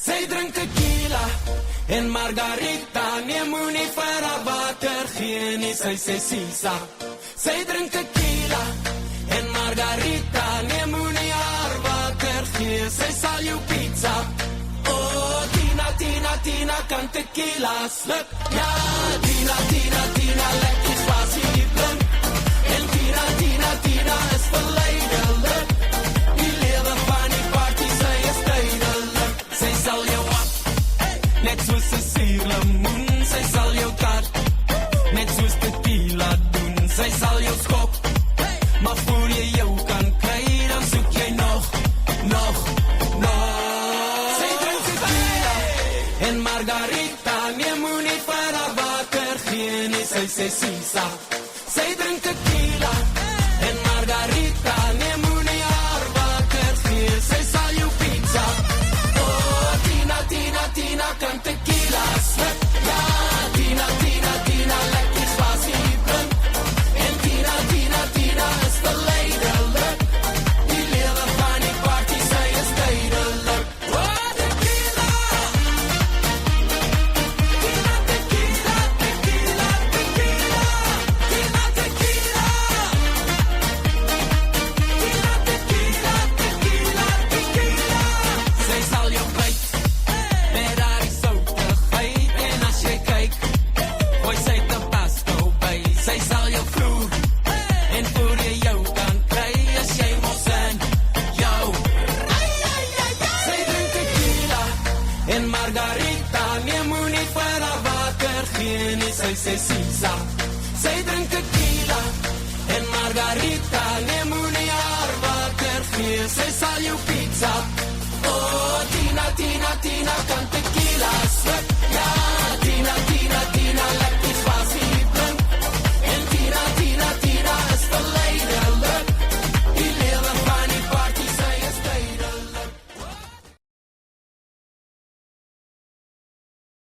Sy drink tequila en margarita, nee moenie vir haar water gee nie, sy sê sisa. Sy drink tequila en margarita, nee moenie haar water gee, sy sal jou pizza. Oh, Tina, Tina, Tina kan tequila sluk. Ja, Tina, Tina, Tina, lekker spasie blink. En Tina, Tina, Tina is verleidelik. Die lewe van die party, sy is tydelik. Sy sal jou af, net soos 'n suurlemoen. Sy sal jou kat, net soos tequila doen. Sy sal jou skop, maar voor jy jou kan kry, dan soek jy nog. Sy drink tequila en margarita, nee moenie vir haar water gee nie, sy sê sisa. Sy drink tequila en margarita, nee moenie haar water gee, sy sal jou pizza. Oh, Tina, Tina, Tina kan tequila sluk. Ja, Tina, Tina, Tina, lekker spasie blink. En Tina, Tina, Tina is verleidelik. Die lewe van die party, sy is tydelik. Oh, tequila. Tina, tequila, tequila, tequila. Tina, tequila. Tina, tequila, tequila, tequila. Sy sal jou byt met haar soutigheid. En as jy kyk, gooi sy tabasco by. Sy sal jou vloer en voor jy jou kan kry, as jy mos in jou. Sy drink tequila en margarita, nee moenie vir haar water gee nie, sy sê sisa. Sy drink